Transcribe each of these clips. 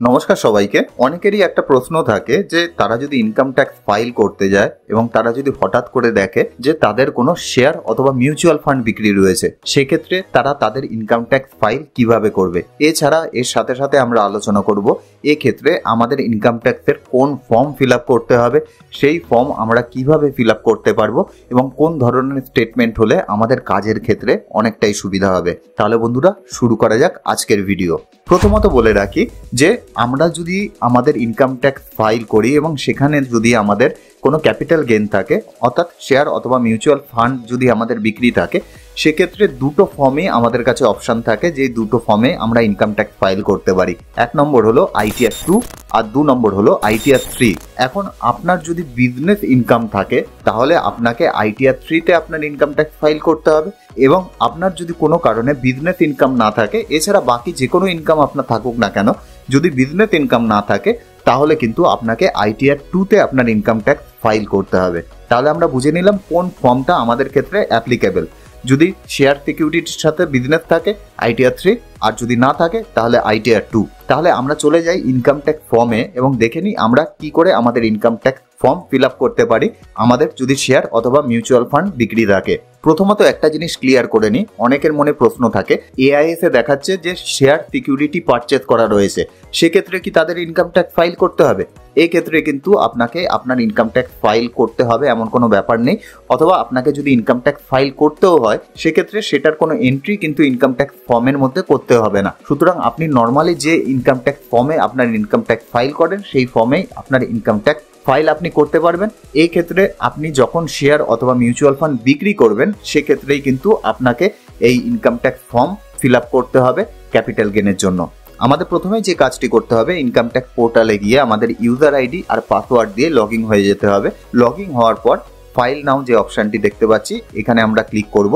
নমস্কার সবাইকে। অনেকেরই একটা প্রশ্ন থাকে যে তারা যদি ইনকাম ট্যাক্স ফাইল করতে যায় এবং তারা যদি হঠাৎ করে দেখে যে তাদের কোনো শেয়ার অথবা মিউচুয়াল ফান্ড বিক্রি রয়েছে, সেক্ষেত্রে তারা তাদের ইনকাম ট্যাক্স ফাইল কিভাবে করবে। এছাড়া এর সাথে সাথে আমরা আলোচনা করব এক্ষেত্রে আমাদের ইনকাম ট্যাক্সের কোন ফর্ম ফিল আপ করতে হবে, সেই ফর্ম আমরা কিভাবে ফিল আপ করতে পারবো এবং কোন ধরনের স্টেটমেন্ট হলে আমাদের কাজের ক্ষেত্রে অনেকটাই সুবিধা হবে। তাহলে বন্ধুরা শুরু করা যাক আজকের ভিডিও। প্রথমত বলে রাখি যে আমরা যদি আমাদের ইনকাম ট্যাক্স ফাইল করি এবং সেখানে যদি আমাদের কোনো ক্যাপিটাল গেইন থাকে, অর্থাৎ শেয়ার অথবা মিউচুয়াল ফান্ড যদি আমাদের বিক্রি থাকে, সেক্ষেত্রে দুটো ফর্মে আমাদের কাছে অপশান থাকে, যে দুটো ফর্মে আমরা ইনকাম ট্যাক্স ফাইল করতে পারি। এক নম্বর হলো ITR 2 আর 2 নম্বর হলো ITR 3। এখন আপনার যদি বিজনেস ইনকাম থাকে তাহলে আপনাকে ITR 3-তে আপনার ইনকাম ট্যাক্স ফাইল করতে হবে, এবং আপনার যদি কোনো কারণে বিজনেস ইনকাম না থাকে, এছাড়া বাকি যে কোনো ইনকাম আপনার থাকুক না কেন, যদি বিজনেস ইনকাম না থাকে তাহলে কিন্তু আপনাকে ITR 2-তে আপনার ইনকাম ট্যাক্স ফাইল করতে হবে। তাহলে আমরা বুঝে নিলাম কোন ফর্মটা আমাদের ক্ষেত্রে অ্যাপ্লিকেবল। যদি শেয়ার সিকিউরিটির সাথে বিজনেস থাকে ITR 3, আর যদি না থাকে তাহলে ITR 2। তাহলে আমরা চলে যাই ইনকাম ট্যাক্স ফর্মে এবং দেখে নিই আমরা কি করে আমাদের income tax form fill up করতে পারি আমাদের যদি শেয়ার অথবা মিউচুয়াল ফান্ড বিক্রি থাকে। প্রথমত একটা জিনিস ক্লিয়ার করে নিই, অনেকের মনে প্রশ্ন থাকে AIS এ দেখাচ্ছে যে শেয়ার সিকিউরিটি পারচেজ করা রয়েছে, সেক্ষেত্রে কি তাদের ইনকাম ট্যাক্স ফাইল করতে হবে? এই ক্ষেত্রে কিন্তু আপনাকে আপনার ইনকাম ট্যাক্স ফাইল করতে হবে এমন কোনো ব্যাপার নেই, অথবা আপনাকে যদি ইনকাম ট্যাক্স ফাইল করতেও হয় সেক্ষেত্রে সেটার কোনো এন্ট্রি কিন্তু ইনকাম ট্যাক্স ফর্মের মধ্যে করতে হবে না। সুতরাং আপনি নর্মালি যে ইনকাম ট্যাক্স ফর্মে আপনার ইনকাম ট্যাক্স ফাইল করেন সেই ফর্মেই আপনার ইনকাম ট্যাক্স ফাইল আপনি করতে পারবেন। এই ক্ষেত্রে আপনি যখন শেয়ার অথবা মিউচুয়াল ফান্ড বিক্রি করবেন সেক্ষেত্রেই কিন্তু আপনাকে এই income tax form fill up করতে হবে ক্যাপিটাল গেনের জন্য। আমাদের প্রথমে যে কাজটি করতে হবে, ইনকাম ট্যাক্স পোর্টালে গিয়ে আমাদের ইউজার আইডি আর পাসওয়ার্ড দিয়ে লগ ইন হয়ে যেতে হবে। লগ ইন হওয়ার পর ফাইল নাও যে অপশানটি দেখতে পাচ্ছি এখানে আমরা ক্লিক করব।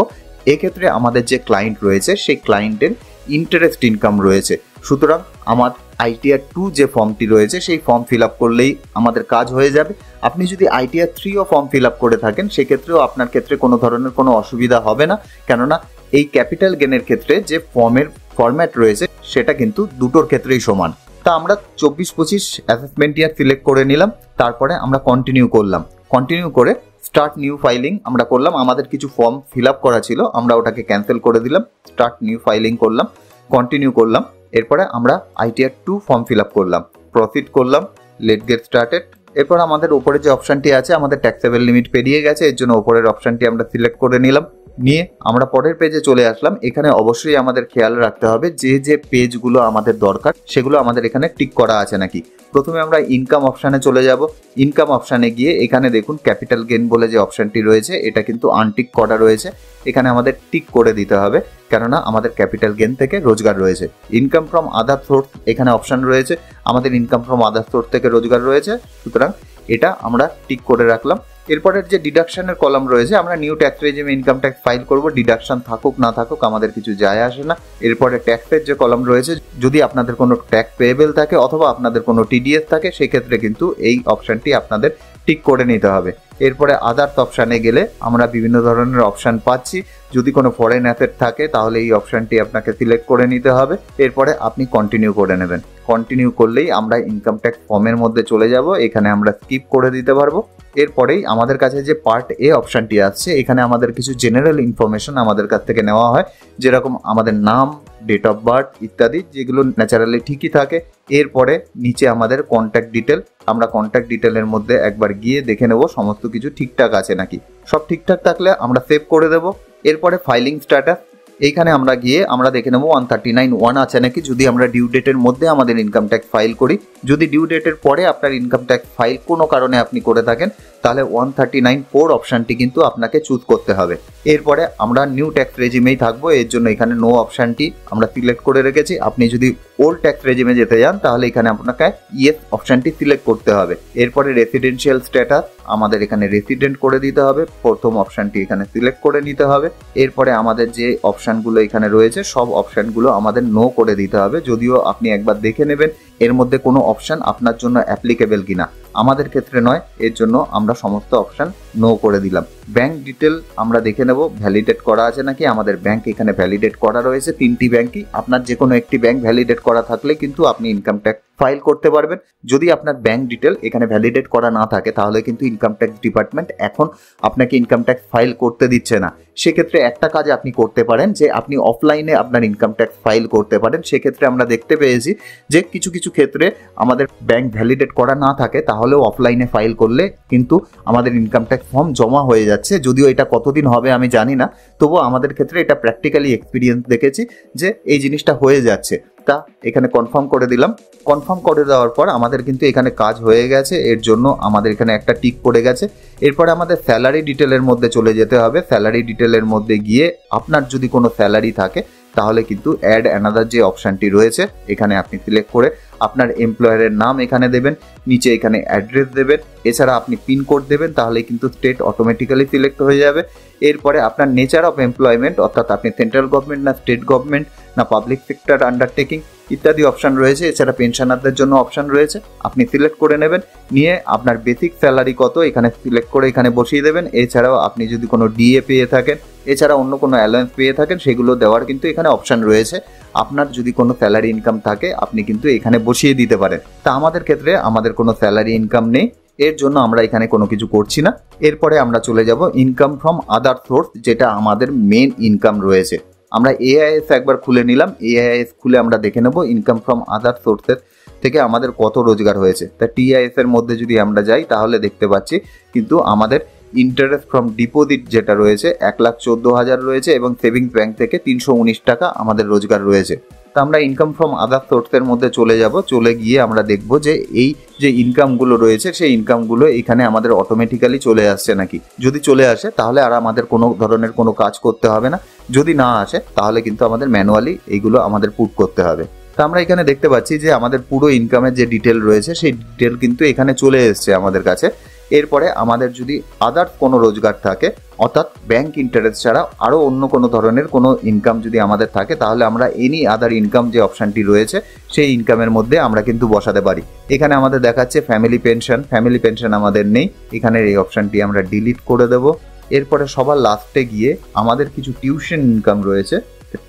এক্ষেত্রে আমাদের যে ক্লায়েন্ট রয়েছে সেই ক্লায়েন্টের ইন্টারেস্ট ইনকাম রয়েছে, সুতরাং আমার ITR 2 যে ফর্মটি রয়েছে সেই ফর্ম ফিল আপ করলেই আমাদের কাজ হয়ে যাবে। আপনি যদি ITR 3ও ফর্ম ফিল আপ করে থাকেন সেক্ষেত্রেও আপনার ক্ষেত্রে কোনো ধরনের কোনো অসুবিধা হবে না, কেননা এই ক্যাপিটাল গেনের ক্ষেত্রে যে ফর্মের ফরম্যাট রয়েছে সেটা কিন্তু দুটোর ক্ষেত্রেই সমান। তা আমরা 24-25 অ্যাসেসমেন্ট ইয়ার সিলেক্ট করে নিলাম, তারপরে আমরা কন্টিনিউ করলাম। কন্টিনিউ করে স্টার্ট নিউ ফাইলিং আমরা করলাম। আমাদের কিছু ফর্ম ফিল আপ করা ছিল, আমরা ওটাকে ক্যান্সেল করে দিলাম, স্টার্ট নিউ ফাইলিং করলাম, কন্টিনিউ করলাম। এরপরে আমরা ITR 2 ফর্ম ফিল আপ করলাম, প্রসিড করলাম, লেট গেট স্টার্টেড। এরপর আমাদের উপরে যে অপশানটি আছে, আমাদের ট্যাক্সেবল লিমিট পেরিয়ে গেছে, এর জন্য উপরের অপশানটি আমরা সিলেক্ট করে নিলাম। নিয়ে আমরা পরের পেজে চলে আসলাম। এখানে অবশ্যই আমাদের খেয়াল রাখতে হবে যে যে পেজগুলো আমাদের দরকার সেগুলো আমাদের এখানে টিক করা আছে নাকি। প্রথমে আমরা ইনকাম অপশানে চলে যাব। ইনকাম অপশানে গিয়ে এখানে দেখুন ক্যাপিটাল গেইন বলে যে অপশানটি রয়েছে এটা কিন্তু আনটিক করা রয়েছে, এখানে আমাদের টিক করে দিতে হবে, কেননা আমাদের ক্যাপিটাল গেইন থেকে রোজগার রয়েছে। ইনকাম ফ্রম আদার সোর্স এখানে অপশান রয়েছে, আমাদের ইনকাম ফ্রম আদার সোর্স থেকে রোজগার রয়েছে, সুতরাং এটা আমরা টিক করে রাখলাম। এরপরের যে ডিডাকশনের কলাম রয়েছে, আমরা নিউ ট্যাক্স রেজিমে ইনকাম ট্যাক্স ফাইল করব, ডিডাকশন থাকুক না থাকুক আমাদের কিছু যায় আসে না। এরপরে ট্যাক্সের যে কলাম রয়েছে, যদি আপনাদের কোনো ট্যাক্স পেয়েবল থাকে অথবা আপনাদের কোনো TDS থাকে সেক্ষেত্রে কিন্তু এই অপশানটি আপনাদের টিক করে নিতে হবে। এরপরে আদার্স অপশানে গেলে আমরা বিভিন্ন ধরনের অপশান পাচ্ছি, যদি কোনো ফরেন অ্যাসেট থাকে তাহলে এই অপশানটি আপনাকে সিলেক্ট করে নিতে হবে। এরপরে আপনি কন্টিনিউ করে নেবেন। কন্টিনিউ করলেই আমরা ইনকাম ট্যাক্স ফর্মের মধ্যে চলে যাব, এখানে আমরা স্কিপ করে দিতে পারবো। এরপরেই আমাদের কাছে যে পার্ট A অপশানটি আসছে, এখানে আমাদের কিছু জেনারেল ইনফরমেশন আমাদের কাছ থেকে নেওয়া হয়, যেরকম আমাদের নাম, ডেট অফ বার্থ ইত্যাদি, যেগুলো ন্যাচারালি ঠিকই থাকে। এরপরে নিচে আমাদের কন্ট্যাক্ট ডিটেল, আমরা কন্ট্যাক্ট ডিটেলের মধ্যে একবার গিয়ে দেখে নেব সমস্ত কিছু ঠিকঠাক আছে নাকি। সব ঠিকঠাক থাকলে আমরা সেভ করে দেব। এরপরে ফাইলিং স্ট্যাটাস, এইখানে আমরা গিয়ে আমরা দেখে নেব 139(1) আছে নাকি, যদি আমরা ডিউ ডেটের মধ্যে আমাদের ইনকাম ট্যাক্স ফাইল করি। যদি ডিউ ডেটের পরে আপনার ইনকাম ট্যাক্স ফাইল কোনো কারণে আপনি করে থাকেন তাহলে 139(4) অপশানটি কিন্তু আপনাকে চুজ করতে হবে। এরপরে আমরা নিউ ট্যাক্স রেজিমেই থাকবো, এর জন্য এখানে নো অপশানটি আমরা সিলেক্ট করে রেখেছি। আপনি যদি ওল্ড ট্যাক্স রেজিমে যেতে যান তাহলে এখানে আপনাকে ইয়েস অপশানটি সিলেক্ট করতে হবে। এরপরে রেসিডেন্সিয়াল স্ট্যাটাস আমাদের এখানে রেসিডেন্ট করে দিতে হবে, প্রথম অপশানটি এখানে সিলেক্ট করে নিতে হবে। এরপরে আমাদের যে অপশানগুলো এখানে রয়েছে সব অপশানগুলো আমাদের নো করে দিতে হবে, যদিও আপনি একবার দেখে নেবেন এর মধ্যে কোনো অপশান আপনার জন্য অ্যাপ্লিকেবল কিনা। আমাদের ক্ষেত্রে নয়, এর জন্য আমরা সমস্ত অপশান নো করে দিলাম। ব্যাংক ডিটেল আমরা দেখে নেব ভ্যালিডেট করা আছে নাকি। আমাদের ব্যাংক এখানে ভ্যালিডেট করা রয়েছে, 3টি ব্যাংকই। আপনার যে কোনো একটি ব্যাংক ভ্যালিডেট করা থাকলে কিন্তু আপনি ইনকাম ট্যাক্স ফাইল করতে পারবেন। যদি আপনার ব্যাংক ডিটেল এখানে ভ্যালিডেট করা না থাকে তাহলে কিন্তু ইনকাম ট্যাক্স ডিপার্টমেন্ট এখন আপনাকে ইনকাম ট্যাক্স ফাইল করতে দিচ্ছে না। সেক্ষেত্রে একটা কাজ আপনি করতে পারেন যে আপনি অফলাইনে আপনার ইনকাম ট্যাক্স ফাইল করতে পারেন। সেক্ষেত্রে আমরা দেখতে পেয়েছি যে কিছু কিছু ক্ষেত্রে আমাদের ব্যাংক ভ্যালিডেট করা না থাকে তাহলেও অফলাইনে ফাইল করলে কিন্তু আমাদের ইনকাম ট্যাক্স ফর্ম জমা হয়ে যাচ্ছে। যদিও এটা কতদিন হবে আমি জানি না, তবুও আমাদের ক্ষেত্রে এটা প্র্যাকটিক্যালি এক্সপিরিয়েন্স দেখেছি যে এই জিনিসটা হয়ে যাচ্ছে। তা এখানে কনফার্ম করে দিলাম। কনফার্ম করে দেওয়ার পর আমাদের কিন্তু এখানে কাজ হয়ে গেছে, এর জন্য আমাদের এখানে একটা টিক পড়ে গেছে। এরপরে আমাদের স্যালারি ডিটেলের মধ্যে চলে যেতে হবে। স্যালারি ডিটেলের মধ্যে গিয়ে আপনার যদি কোনো স্যালারি থাকে তাহলে কিন্তু অ্যাড অ্যানাদার যে অপশানটি রয়েছে এখানে আপনি সিলেক্ট করে আপনার এমপ্লয়ারের নাম এখানে দেবেন, নিচে এখানে অ্যাড্রেস দেবেন, এছাড়া আপনি পিনকোড দেবেন, তাহলে কিন্তু স্টেট অটোমেটিক্যালি সিলেক্ট হয়ে যাবে। এরপরে আপনার নেচার অফ এমপ্লয়মেন্ট, অর্থাৎ আপনি সেন্ট্রাল গভর্নমেন্ট না স্টেট গভর্নমেন্ট না পাবলিক সেক্টর আন্ডারটেকিং ইত্যাদি অপশান রয়েছে। এছাড়া পেনশনারদের জন্য অপশান রয়েছে, আপনি সিলেক্ট করে নেবেন। নিয়ে আপনার বেসিক স্যালারি কত এখানে সিলেক্ট করে এখানে বসিয়ে দেবেন। এছাড়াও আপনি যদি কোনো ডিএ পেয়ে থাকেন, এছাড়া অন্য কোনো অ্যালায়েন্স পেয়ে থাকেন, সেগুলো দেওয়ার কিন্তু এখানে অপশান রয়েছে। আপনার যদি কোনো স্যালারি ইনকাম থাকে আপনি কিন্তু এখানে বসিয়ে দিতে পারেন। তা আমাদের ক্ষেত্রে আমাদের কোনো স্যালারি ইনকাম নেই, এর জন্য আমরা এখানে কোনো কিছু করছি না। এরপরে আমরা চলে যাব ইনকাম ফ্রম আদার সোর্স, যেটা আমাদের মেন ইনকাম রয়েছে। আমরা এআইএস একবার খুলে নিলাম। এআইএস খুলে আমরা দেখে নেব ইনকাম ফ্রম আদার সোর্সের থেকে আমাদের কত রোজগার হয়েছে। তা টিআইএস এর মধ্যে যদি আমরা যাই তাহলে দেখতে পাচ্ছি কিন্তু আমাদের ইন্টারেস্ট ফ্রম ডিপোজিট যেটা রয়েছে 1,14,000 রয়েছে এবং সেভিংস ব্যাংক থেকে 319 টাকা আমাদের রোজগার রয়েছে। তা আমরা ইনকাম ফ্রম আদার সোর্সের মধ্যে চলে যাব। চলে গিয়ে আমরা দেখব যে এই যে ইনকামগুলো রয়েছে সেই ইনকামগুলো এখানে আমাদের অটোমেটিক্যালি চলে আসছে নাকি। যদি চলে আসে তাহলে আর আমাদের কোনো ধরনের কোনো কাজ করতে হবে না। যদি না আসে তাহলে কিন্তু আমাদের ম্যানুয়ালি এইগুলো আমাদের পুট করতে হবে। তা আমরা এখানে দেখতে পাচ্ছি যে আমাদের পুরো ইনকামের যে ডিটেল রয়েছে সেই ডিটেল কিন্তু এখানে চলে এসছে আমাদের কাছে। এরপরে আমাদের যদি আদার কোনো রোজগার থাকে, অর্থাৎ ব্যাংক ইন্টারেস্ট ছাড়া আরও অন্য কোনো ধরনের কোনো ইনকাম যদি আমাদের থাকে তাহলে আমরা এনি আদার ইনকাম যে অপশানটি রয়েছে সেই ইনকামের মধ্যে আমরা কিন্তু বসাতে পারি। এখানে আমাদের দেখাচ্ছে ফ্যামিলি পেনশন, ফ্যামিলি পেনশন আমাদের নেই, এখানে এই অপশানটি আমরা ডিলিট করে দেব। এরপরে সবার লাস্টে গিয়ে আমাদের কিছু টিউশন ইনকাম রয়েছে।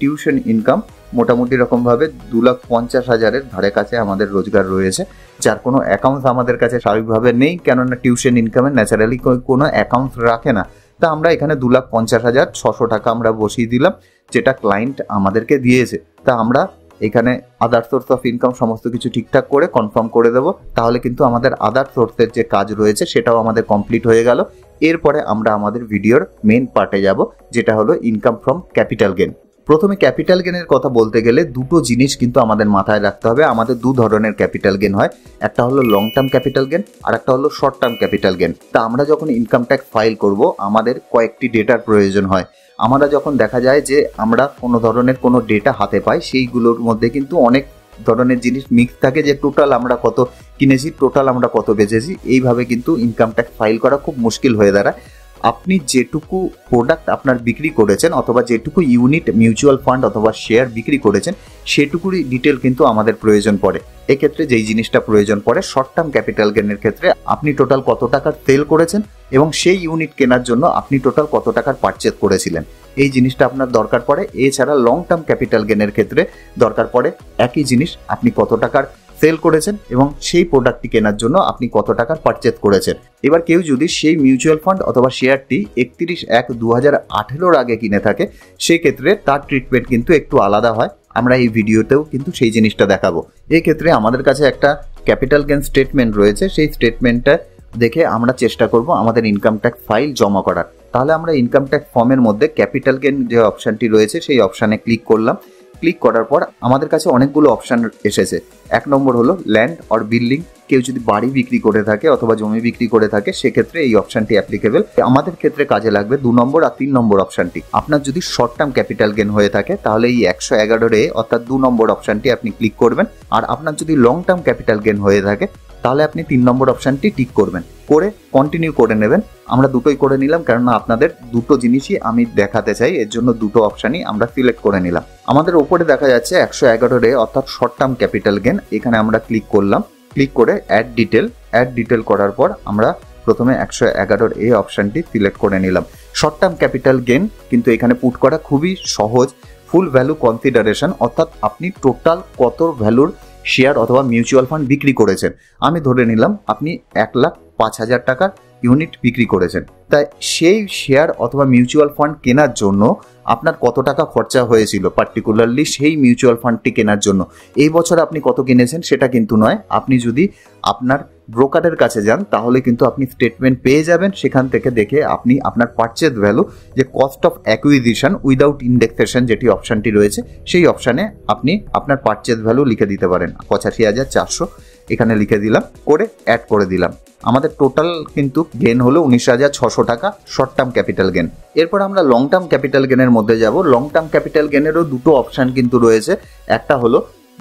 টিউশন ইনকাম মোটামুটি রকমভাবে 2,50,000-এর ধারে কাছে আমাদের রোজগার রয়েছে, যার কোনো অ্যাকাউন্টস আমাদের কাছে স্বাভাবিকভাবে নেই, কেননা টিউশন ইনকামে ন্যাচারালি কোনো অ্যাকাউন্টস রাখে না। তা আমরা এখানে 2,50,600 টাকা আমরা বসিয়ে দিলাম, যেটা ক্লায়েন্ট আমাদেরকে দিয়েছে। তা আমরা এখানে আদার সোর্স অফ ইনকাম সমস্ত কিছু ঠিকঠাক করে কনফার্ম করে দেবো, তাহলে কিন্তু আমাদের আদার সোর্সের যে কাজ রয়েছে সেটাও আমাদের কমপ্লিট হয়ে গেল। এরপরে আমরা আমাদের ভিডিওর মেন পার্টে যাব, যেটা হলো ইনকাম ফ্রম ক্যাপিটাল গেন। প্রথমে ক্যাপিটাল গেনের কথা বলতে গেলে দুটো জিনিস কিন্তু আমাদের মাথায় রাখতে হবে। আমাদের দু ধরনের ক্যাপিটাল গেন হয়, একটা হলো লং টার্ম ক্যাপিটাল গেন আর একটা হলো শর্ট টার্ম ক্যাপিটাল গেন। তা আমরা যখন ইনকাম ট্যাক্স ফাইল করব আমাদের কয়েকটি ডেটার প্রয়োজন হয়। আমরা যখন দেখা যায় যে আমরা কোনো ধরনের কোনো ডেটা হাতে পাই, সেইগুলোর মধ্যে কিন্তু অনেক ধরনের জিনিস মিক্স থাকে, যে টোটাল আমরা কত কিনেছি, টোটাল আমরা কত বেচেছি, এইভাবে কিন্তু ইনকাম ট্যাক্স ফাইল করা খুব মুশকিল হয়ে দাঁড়ায়। আপনি যেটুকু প্রোডাক্ট আপনার বিক্রি করেছেন অথবা যেটুকু ইউনিট মিউচুয়াল ফান্ড অথবা শেয়ার বিক্রি করেছেন সেটুকুরই ডিটেল কিন্তু আমাদের প্রয়োজন পড়ে। এক্ষেত্রে যেই জিনিসটা প্রয়োজন পড়ে শর্ট টার্ম ক্যাপিটাল গেনের ক্ষেত্রে আপনি টোটাল কত টাকার সেল করেছেন এবং সেই ইউনিট কেনার জন্য আপনি টোটাল কত টাকার পারচেজ করেছিলেন, এই জিনিসটা আপনার দরকার পড়ে। এছাড়া লং টার্ম ক্যাপিটাল গেনের ক্ষেত্রে দরকার পড়ে একই জিনিস, আপনি কত টাকার সেল করেছেন এবং সেই প্রোডাক্টটি কেনার জন্য আপনি কত টাকার পারচেজ করেছেন। এবার কেউ যদি সেই মিউচুয়াল ফান্ড অথবা শেয়ারটি 31/1/2018 আগে কিনে থাকে, সেই ক্ষেত্রে তার ট্রিটমেন্ট কিন্তু একটু আলাদা হয়। আমরা এই ভিডিওতেও কিন্তু সেই জিনিসটা দেখাবো। এই ক্ষেত্রে আমাদের কাছে একটা ক্যাপিটাল গেন স্টেটমেন্ট রয়েছে, সেই স্টেটমেন্টটা দেখে আমরা চেষ্টা করব আমাদের ইনকাম ট্যাক্স ফাইল জমা করার। তাহলে আমরা ইনকাম ট্যাক্স ফর্মের মধ্যে ক্যাপিটাল গেন যে অপশানটি রয়েছে সেই অপশানে ক্লিক করলাম। ক্লিক করার পর আমাদের কাছে অনেকগুলো অপশান এসেছে। 1 নম্বর হলো ল্যান্ড অর বিল্ডিং, কেউ যদি বাড়ি বিক্রি করে থাকে অথবা জমি বিক্রি করে থাকে সেক্ষেত্রে এই অপশানটি অ্যাপ্লিকেবল। আমাদের ক্ষেত্রে কাজে লাগবে 2 নম্বর আর 3 নম্বর অপশানটি। আপনার যদি শর্ট টার্ম ক্যাপিটাল গেন হয়ে থাকে তাহলে এই 111 অর্থাৎ 2 নম্বর অপশানটি আপনি ক্লিক করবেন, আর আপনার যদি লং টার্ম ক্যাপিটাল গেন হয়ে থাকে তাহলে আপনি 3 নম্বর অপশানটি টিক করবেন, করে কন্টিনিউ করে নেবেন। আমরা দুটোই করে নিলাম, কেননা আপনাদের দুটো জিনিসই আমি দেখাতে চাই, এর জন্য দুটো অপশানই আমরা সিলেক্ট করে নিলাম। আমাদের ওপরে দেখা যাচ্ছে 111 অর্থাৎ শর্ট টার্ম ক্যাপিটাল গেন, এখানে আমরা ক্লিক করলাম। ক্লিক করে অ্যাড ডিটেল করার পর আমরা প্রথমে 111 এই অপশানটি সিলেক্ট করে নিলাম। শর্ট টার্ম ক্যাপিটাল গেন কিন্তু এখানে পুট করা খুবই সহজ। ফুল ভ্যালু কনসিডারেশন অর্থাৎ আপনি টোটাল কত ভ্যালুর শেয়ার অথবা মিউচুয়াল ফান্ড বিক্রি করেছেন। আমি ধরে নিলাম আপনি 1,05,000 টাকার ইউনিট বিক্রি করেছেন, তাই সেই শেয়ার অথবা মিউচুয়াল ফান্ড কেনার জন্য আপনার কত টাকা খরচা হয়েছিল পার্টিকুলারলি সেই মিউচুয়াল ফান্ডটি কেনার জন্য। এই বছর আপনি কত কিনেছেন সেটা কিন্তু নয়, আপনি যদি আপনার ব্রোকারের কাছে যান তাহলে কিন্তু আপনি স্টেটমেন্ট পেয়ে যাবেন। সেখান থেকে দেখে আপনি আপনার পারচেজ ভ্যালু যে কস্ট অফ অ্যাকুইজিশন উইদাউট ইন্ডেক্সেশন যেটি অপশানটি রয়েছে সেই অপশানে আপনি আপনার পারচেজ ভ্যালু লিখে দিতে পারেন। 85,400 এখানে লিখে দিলাম, করে অ্যাড করে দিলাম। আমাদের টোটাল কিন্তু গেন হলো 19,600 টাকা শর্ট টার্ম ক্যাপিটাল গেন। এরপর আমরা লং টার্ম ক্যাপিটাল গেনের মধ্যে যাব। লং টার্ম ক্যাপিটাল গেনেরও দুটো অপশান কিন্তু রয়েছে। একটা হলো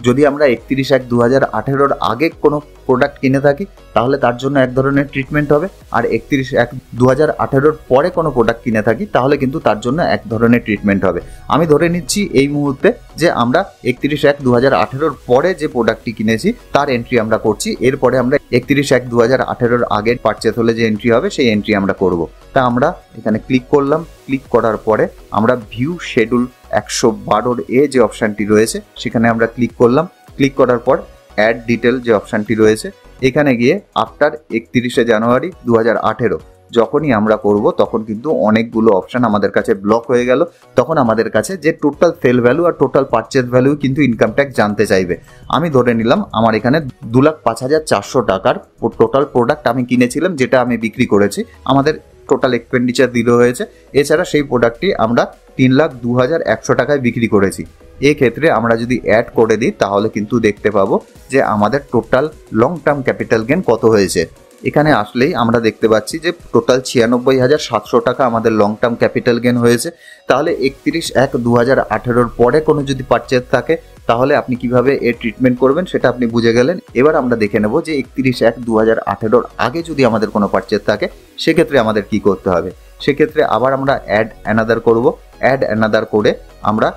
যদি আমরা 31/1/2018 আগে কোনো প্রোডাক্ট কিনে থাকি তাহলে তার জন্য এক ধরনের ট্রিটমেন্ট হবে, আর 31/1/2018 পরে কোনো প্রোডাক্ট কিনে থাকি তাহলে কিন্তু তার জন্য এক ধরনের ট্রিটমেন্ট হবে। আমি ধরে নিচ্ছি এই মুহূর্তে যে আমরা 31/1/2018 পরে যে প্রোডাক্টটি কিনেছি তার এন্ট্রি আমরা করছি। এরপরে আমরা 31/1/2018 আগের পারচেজ হলে যে এন্ট্রি হবে সেই এন্ট্রি আমরা করব। তা আমরা এখানে ক্লিক করলাম। ক্লিক করার পরে আমরা ভিউ শিডিউল 112 যে অপশানটি রয়েছে সেখানে আমরা ক্লিক করলাম। ক্লিক করার পর অ্যাড ডিটেল যে অপশানটি রয়েছে এখানে গিয়ে আফটার 31শে জানুয়ারি 2018 যখনই আমরা করব তখন কিন্তু অনেকগুলো অপশান আমাদের কাছে ব্লক হয়ে গেল। তখন আমাদের কাছে যে টোটাল সেল ভ্যালু আর টোটাল পারচেজ ভ্যালু কিন্তু ইনকাম ট্যাক্স জানতে চাইবে। আমি ধরে নিলাম আমার এখানে 2,05,400 টাকার টোটাল প্রোডাক্ট আমি কিনেছিলাম, যেটা আমি বিক্রি করেছি। আমাদের টোটাল এক্সপেন্ডিচার দিল হয়েছে। এছাড়া সেই প্রোডাক্টটি আমরা 3,02,100 টাকায় বিক্রি করেছি। এক্ষেত্রে আমরা যদি অ্যাড করে দিই তাহলে কিন্তু দেখতে পাবো যে আমাদের total long term capital gain কত হয়েছে। এখানে আসলেই আমরা দেখতে পাচ্ছি যে টোটাল 96,700 টাকা আমাদের লং টার্ম ক্যাপিটাল গেন হয়েছে। তাহলে 31/1/2018 পরে কোনো যদি পারচেজ থাকে তাহলে আপনি কিভাবে এর ট্রিটমেন্ট করবেন সেটা আপনি বুঝে গেলেন। এবার আমরা দেখে নেব যে 31/1/2018 আগে যদি আমাদের কোনো পারচেজ থাকে সেক্ষেত্রে আমাদের কি করতে হবে। সেক্ষেত্রে আবার আমরা অ্যাড অ্যানাদার করব। অ্যাড অ্যানাদার করে আমরা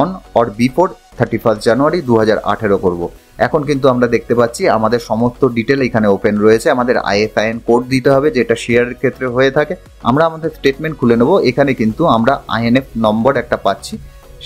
অন অর বিফোর 31 জানুয়ারি 2018 করব। এখন কিন্তু আমরা দেখতে পাচ্ছি আমাদের সমস্ত ডিটেল এখানে ওপেন রয়েছে। আমাদের ISIN কোড দিতে হবে যেটা শেয়ারের ক্ষেত্রে হয়ে থাকে। আমরা আমাদের স্টেটমেন্ট খুলে নেব। এখানে কিন্তু আমরা INF নম্বর একটা পাচ্ছি,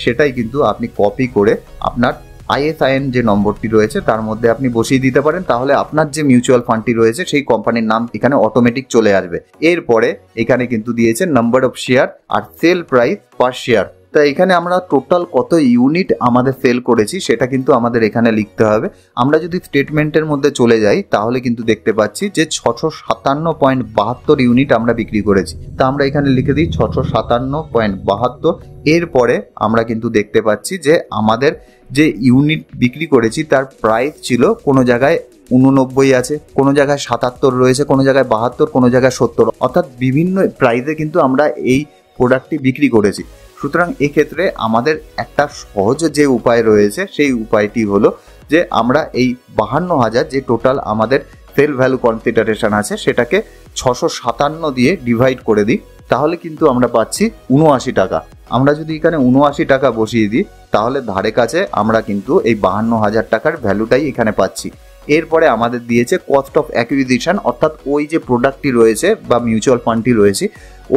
সেটাই কিন্তু আপনি কপি করে আপনার ISIN যে নম্বরটি রয়েছে তার মধ্যে আপনি বসিয়ে দিতে পারেন। তাহলে আপনার যে মিউচুয়াল ফান্ডটি রয়েছে সেই কোম্পানির নাম এখানে অটোমেটিক চলে আসবে। এরপরে এখানে কিন্তু দিয়েছে নাম্বার অফ শেয়ার আর সেল প্রাইস পার শেয়ার। তা এখানে আমরা টোটাল কত ইউনিট আমাদের সেল করেছি সেটা কিন্তু আমাদের এখানে লিখতে হবে। আমরা যদি স্টেটমেন্টের মধ্যে চলে যাই তাহলে কিন্তু দেখতে পাচ্ছি যে 657.72 ইউনিট আমরা বিক্রি করেছি। তা আমরা এখানে লিখে দিই 657.72। এরপরে আমরা কিন্তু দেখতে পাচ্ছি যে আমাদের যে ইউনিট বিক্রি করেছি তার প্রাইস ছিল কোনো জায়গায় 89 আছে, কোনো জায়গায় 77 রয়েছে, কোনো জায়গায় 72, কোনো জায়গায় 70, অর্থাৎ বিভিন্ন প্রাইসে কিন্তু আমরা এই প্রোডাক্টটি বিক্রি করেছি। সুতরাং এক্ষেত্রে আমাদের একটা সহজ যে উপায় রয়েছে সেই উপায়টি হলো যে আমরা এই 52,000 যে টোটাল আমাদের সেল ভ্যালু কনসিডারেশন আছে সেটাকে 657 দিয়ে ডিভাইড করে দিই, তাহলে কিন্তু আমরা পাচ্ছি 79 টাকা। আমরা যদি এখানে 79 টাকা বসিয়ে দিই তাহলে ধারে কাছে আমরা কিন্তু এই 52,000 টাকার ভ্যালুটাই এখানে পাচ্ছি। এরপরে আমাদের দিয়েছে কস্ট অফ অ্যাকুইজিশন, অর্থাৎ ওই যে প্রোডাক্টটি রয়েছে বা মিউচুয়াল ফান্ডটি রয়েছে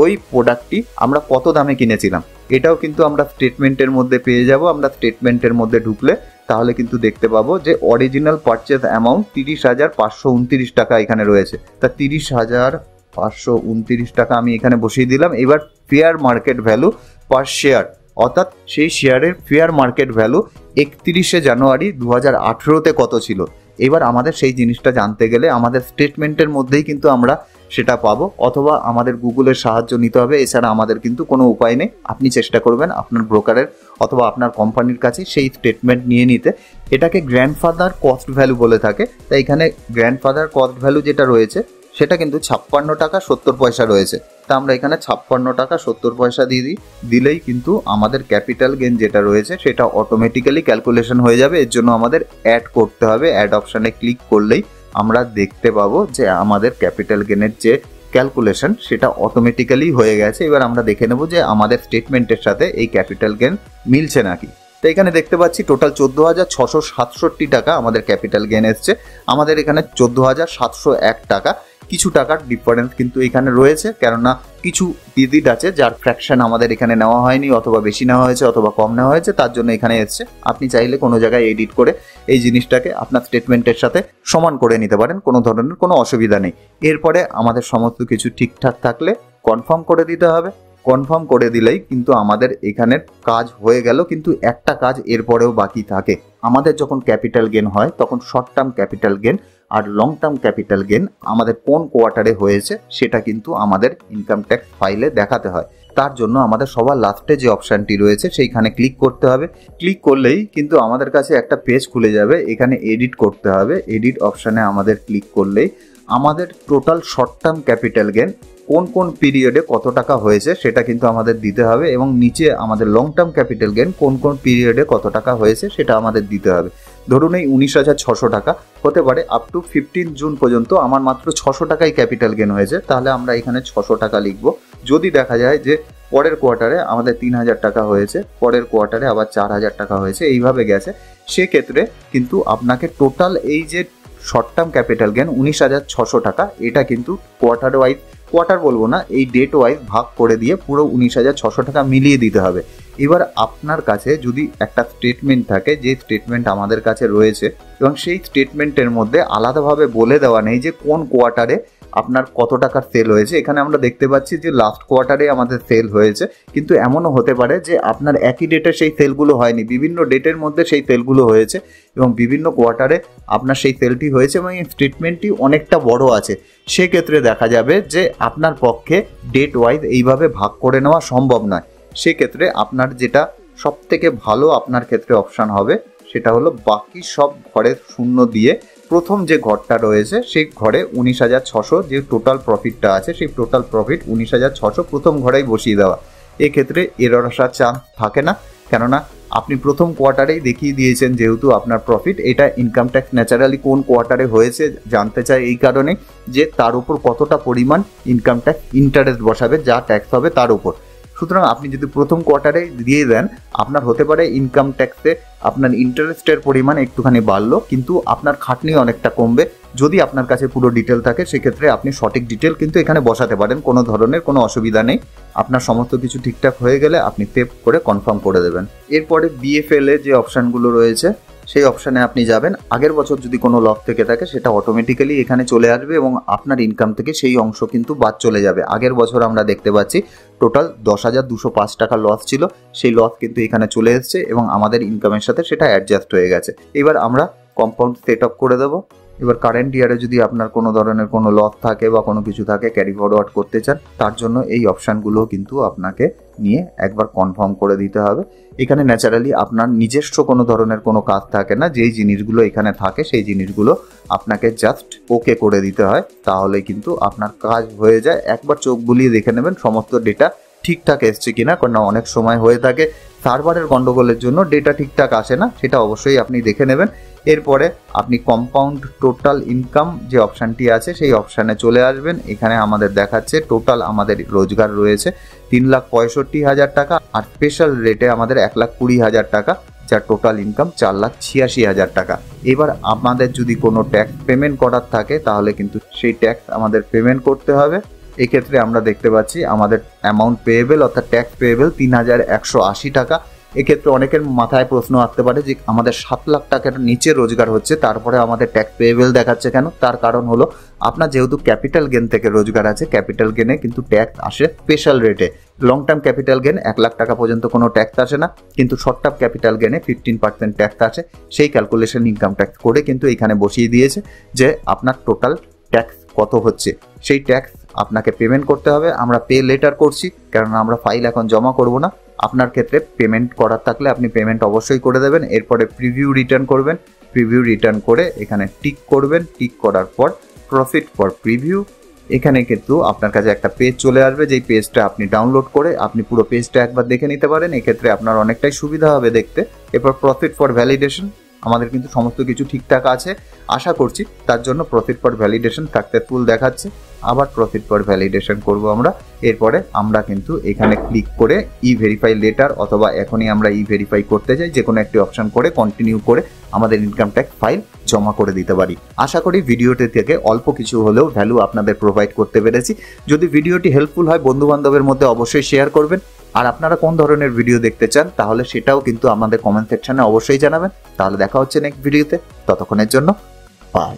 ওই প্রোডাক্টটি আমরা কত দামে কিনেছিলাম এটাও কিন্তু আমরা স্টেটমেন্টের মধ্যে পেয়ে যাব। আমরা স্টেটমেন্টের মধ্যে ঢুকলে তাহলে কিন্তু দেখতে পাবো যে অরিজিনাল পারচেজ অ্যামাউন্ট 30,529 টাকা এখানে রয়েছে। তা 30,529 টাকা আমি এখানে বসিয়ে দিলাম। এবার ফেয়ার মার্কেট ভ্যালু পার শেয়ার, অর্থাৎ সেই শেয়ারের ফেয়ার মার্কেট ভ্যালু 31শে জানুয়ারি 2018-তে কত ছিল। এবার আমাদের সেই জিনিসটা জানতে গেলে আমাদের স্টেটমেন্টের মধ্যেই কিন্তু আমরা সেটা পাবো, অথবা আমাদের গুগলের সাহায্য নিতে হবে। এছাড়া আমাদের কিন্তু কোনো উপায় নেই। আপনি চেষ্টা করবেন আপনার ব্রোকারের অথবা আপনার কোম্পানির কাছে সেই স্টেটমেন্ট নিয়ে নিতে। এটাকে গ্র্যান্ডফাদার কস্ট ভ্যালু বলে থাকে। তাই এখানে গ্র্যান্ডফাদার কস্ট ভ্যালু যেটা রয়েছে সেটা কিন্তু 56 টাকা 70 পয়সা রয়েছে। তা আমরা এখানে 56 টাকা 70 পয়সা দিয়ে দিই। দিলেই কিন্তু আমাদের ক্যাপিটাল গেন যেটা রয়েছে সেটা অটোমেটিক্যালি ক্যালকুলেশন হয়ে যাবে। এর জন্য আমাদের অ্যাড করতে হবে। অ্যাড অপশানে ক্লিক করলেই আমরা দেখতে পাবো যে আমাদের ক্যাপিটাল গেনের যে ক্যালকুলেশন সেটা অটোমেটিক্যালি হয়ে গেছে। এবার আমরা দেখে নেব যে আমাদের স্টেটমেন্টের সাথে এই ক্যাপিটাল গেন মিলছে নাকি। তো এখানে দেখতে পাচ্ছি টোটাল 14,667 টাকা আমাদের ক্যাপিটাল গেন এসছে। আমাদের এখানে 14,701 টাকা কিছু টাকার ডিফারেন্স কিন্তু এখানে রয়েছে, কেননা কিছু ডিজিট আছে যার ফ্র্যাকশন আমাদের এখানে নেওয়া হয়নি, অথবা বেশি নেওয়া হয়েছে অথবা কম নেওয়া হয়েছে, তার জন্য এখানে এসছে। আপনি চাইলে কোনো জায়গায় এডিট করে এই জিনিসটাকে আপনার স্টেটমেন্টের সাথে সমান করে নিতে পারেন, কোনো ধরনের কোনো অসুবিধা নেই। এরপরে আমাদের সমস্ত কিছু ঠিকঠাক থাকলে কনফার্ম করে দিতে হবে। কনফার্ম করে দিলেই কিন্তু আমাদের এখানের কাজ হয়ে গেল, কিন্তু একটা কাজ এরপরেও বাকি থাকে। আমাদের যখন ক্যাপিটাল গেন হয় তখন শর্ট টার্ম ক্যাপিটাল গেন আর লং টার্ম ক্যাপিটাল গেন আমাদের কোন কোয়ার্টারে হয়েছে সেটা কিন্তু আমাদের ইনকাম ট্যাক্স ফাইলে দেখাতে হয়। তার জন্য আমাদের সবার লাস্টে যে অপশানটি রয়েছে সেইখানে ক্লিক করতে হবে। ক্লিক করলেই কিন্তু আমাদের কাছে একটা পেজ খুলে যাবে, এখানে এডিট করতে হবে। এডিট অপশানে আমাদের ক্লিক করলেই আমাদের total short term capital gain কোন কোন পিরিয়ডে কত টাকা হয়েছে সেটা কিন্তু আমাদের দিতে হবে, এবং নিচে আমাদের লং টার্ম ক্যাপিটাল গেন কোন কোন পিরিয়ডে কত টাকা হয়েছে সেটা আমাদের দিতে হবে। ধরুন এই 19,600 টাকা হতে পারে, আপ টু 15 জুন পর্যন্ত আমার মাত্র 600 টাকাই ক্যাপিটাল গেন হয়েছে, তাহলে আমরা এখানে 600 টাকা লিখব। যদি দেখা যায় যে পরের কোয়ার্টারে আমাদের 3,000 টাকা হয়েছে, পরের কোয়ার্টারে আবার 4,000 টাকা হয়েছে, এইভাবে গেছে, সেক্ষেত্রে কিন্তু আপনাকে টোটাল এই যে শর্ট টার্ম ক্যাপিটাল গেন 19,600 টাকা, এটা কিন্তু কোয়ার্টার ওয়াইজ, কোয়ার্টার বলবো না, এই ডেট ওয়াইজ ভাগ করে দিয়ে পুরো 19,600 টাকা মিলিয়ে দিতে হবে। এবার আপনার কাছে যদি একটা স্টেটমেন্ট থাকে, যে স্টেটমেন্ট আমাদের কাছে রয়েছে, এবং সেই স্টেটমেন্টের মধ্যে আলাদাভাবে বলে দেওয়া নেই যে কোন কোয়ার্টারে আপনার কত টাকার সেল হয়েছে। এখানে আমরা দেখতে পাচ্ছি যে লাস্ট কোয়ার্টারে আমাদের সেল হয়েছে, কিন্তু এমনও হতে পারে যে আপনার একই ডেটে সেই সেলগুলো হয়নি, বিভিন্ন ডেটের মধ্যে সেই সেলগুলো হয়েছে এবং বিভিন্ন কোয়ার্টারে আপনার সেই সেলটি হয়েছে এবং এই স্টেটমেন্টটি অনেকটা বড় আছে। সেক্ষেত্রে দেখা যাবে যে আপনার পক্ষে ডেট ওয়াইজ এইভাবে ভাগ করে নেওয়া সম্ভব নয়। সেক্ষেত্রে আপনার যেটা সব থেকে ভালো আপনার ক্ষেত্রে অপশান হবে সেটা হলো বাকি সব ঘরের শূন্য দিয়ে প্রথম যে ঘরটা রয়েছে সেই ঘরে 19,600 যে টোটাল প্রফিটটা আছে, সেই টোটাল প্রফিট 19,600 প্রথম ঘরেই বসিয়ে দেওয়া। এক্ষেত্রে এরর আসার চান্স থাকে না, কেননা আপনি প্রথম কোয়ার্টারেই দেখিয়ে দিয়েছেন যেহেতু আপনার প্রফিট। এটা ইনকাম ট্যাক্স ন্যাচারালি কোন কোয়ার্টারে হয়েছে জানতে চায় এই কারণে যে তার উপর কতটা পরিমাণ ইনকাম ট্যাক্স ইন্টারেস্ট বসাবে, যা ট্যাক্স হবে তার উপর। সুতরাং আপনি যদি প্রথম কোয়ার্টারে দিয়ে দেন, আপনার হতে পারে ইনকাম ট্যাক্সে আপনার ইন্টারেস্টের পরিমাণ একটুখানি বাড়লো, কিন্তু আপনার খাটনি অনেকটা কমবে। যদি আপনার কাছে পুরো ডিটেল থাকে সেক্ষেত্রে আপনি সঠিক ডিটেল কিন্তু এখানে বসাতে পারেন, কোনো ধরনের কোনো অসুবিধা নেই। আপনার সমস্ত কিছু ঠিকঠাক হয়ে গেলে আপনি সেভ করে কনফার্ম করে দেবেন। এরপরে বিএফএল এ যে অপশানগুলো রয়েছে সেই অপশানে আপনি যাবেন। আগের বছর যদি কোনো লস থেকে থাকে সেটা অটোমেটিক্যালি এখানে চলে আসবে এবং আপনার ইনকাম থেকে সেই অংশ কিন্তু বাদ চলে যাবে। আগের বছর আমরা দেখতে পাচ্ছি টোটাল 10,205 টাকা লস ছিল, সেই লস কিন্তু এখানে চলে এসেছে এবং আমাদের ইনকামের সাথে সেটা অ্যাডজাস্ট হয়ে গেছে। এবার আমরা কম্পাউন্ড সেট আপ করে দেবো। এবার কারেন্ট ইয়ারে যদি আপনার কোনো ধরনের কোনো লস থাকে বা কোনো কিছু থাকে ক্যারি ফরওয়ার্ড করতে চান, তার জন্য এই অপশানগুলো কিন্তু আপনাকে নিয়ে একবার কনফার্ম করে দিতে হবে। এখানে ন্যাচারালি আপনার নিজস্ব কোনো ধরনের কোনো কাজ থাকে না, যেই জিনিসগুলো এখানে থাকে সেই জিনিসগুলো আপনাকে জাস্ট ওকে করে দিতে হয়, তাহলে কিন্তু আপনার কাজ হয়ে যায়। একবার চোখ বুলিয়ে দেখে নেবেন সমস্ত ডেটা ঠিকঠাক এসছে কিনা, কারণ অনেক সময় হয়ে থাকে সার্ভারের গন্ডগোলের জন্য ডেটা ঠিকঠাক আসে না, সেটা অবশ্যই আপনি দেখে নেবেন। এরপরে আপনি কম্পাউন্ড টোটাল ইনকাম যে অপশানটি আছে সেই অপশানে চলে আসবেন। এখানে আমাদের দেখাচ্ছে টোটাল আমাদের রোজগার রয়েছে 3,65,000 টাকা, আর স্পেশাল রেটে আমাদের 1,20,000 টাকা, যার টোটাল ইনকাম 4,86,000 টাকা। এবার আমাদের যদি কোনো ট্যাক্স পেমেন্ট করার থাকে তাহলে কিন্তু সেই ট্যাক্স আমাদের পেমেন্ট করতে হবে। এক্ষেত্রে আমরা দেখতে পাচ্ছি আমাদের অ্যামাউন্ট পেয়েবেল অর্থাৎ ট্যাক্স পেয়েবেল 3,180 টাকা। এক্ষেত্রে অনেকের মাথায় প্রশ্ন আসতে পারে যে আমাদের 7 লাখ টাকার নিচে রোজগার হচ্ছে, তারপরে আমাদের ট্যাক্স পেয়েবেল দেখাচ্ছে কেন? তার কারণ হলো আপনার যেহেতু ক্যাপিটাল গেন থেকে রোজগার আছে, ক্যাপিটাল গেনে কিন্তু ট্যাক্স আসে স্পেশাল রেটে। Long term capital gain 1 lakh টাকা পর্যন্ত কোনো ট্যাক্স আসে না, কিন্তু শর্ট টার্ম ক্যাপিটাল গেনে 15% ট্যাক্স আসে। সেই ক্যালকুলেশন ইনকাম ট্যাক্স করে কিন্তু এখানে বসিয়ে দিয়েছে যে আপনার টোটাল ট্যাক্স কত হচ্ছে, সেই ট্যাক্স আপনাকে পেমেন্ট করতে হবে। আমরা পে লেটার করছি কারণ আমরা ফাইল এখন জমা করব না। আপনার ক্ষেত্রে পেমেন্ট করার থাকলে আপনি পেমেন্ট অবশ্যই করে দেবেন। এরপরে প্রিভিউ রিটার্ন করবেন, প্রিভিউ রিটার্ন করে এখানে টিক করবেন। টিক করার পর প্রফিট ফর প্রিভিউ, এখানে কিন্তু আপনার কাছে একটা পেজ চলে আসবে, যেই পেজটা আপনি ডাউনলোড করে আপনি পুরো পেজটা একবার দেখে নিতে পারেন। এক্ষেত্রে আপনার অনেকটাই সুবিধা হবে দেখতে। এরপর প্রফিট ফর ভ্যালিডেশন, আমাদের কিন্তু সমস্ত কিছু ঠিকঠাক আছে আশা করছি, তার জন্য প্রফিট ফর ভ্যালিডেশন সাকসেসফুল দেখাচ্ছে। আবার প্রসিড ফর ভ্যালিডেশন করব আমরা। এরপরে আমরা কিন্তু এখানে ক্লিক করে ই ভেরিফাই লেটার অথবা এখনই আমরা ই ভেরিফাই করতে চাই, যে কোনো একটি অপশন করে কন্টিনিউ করে আমাদের ইনকাম ট্যাক্স ফাইল জমা করে দিতে পারি। আশা করি ভিডিওটি থেকে অল্প কিছু হলেও ভ্যালু আপনাদের প্রোভাইড করতে পেরেছি। যদি ভিডিওটি হেল্পফুল হয় বন্ধু বান্ধবের মধ্যে অবশ্যই শেয়ার করবেন। আর আপনারা কোন ধরনের ভিডিও দেখতে চান তাহলে সেটাও কিন্তু আমাদের কমেন্ট সেকশনে অবশ্যই জানাবেন। তাহলে দেখা হচ্ছে নেক্সট ভিডিওতে, ততক্ষণের জন্য বাই।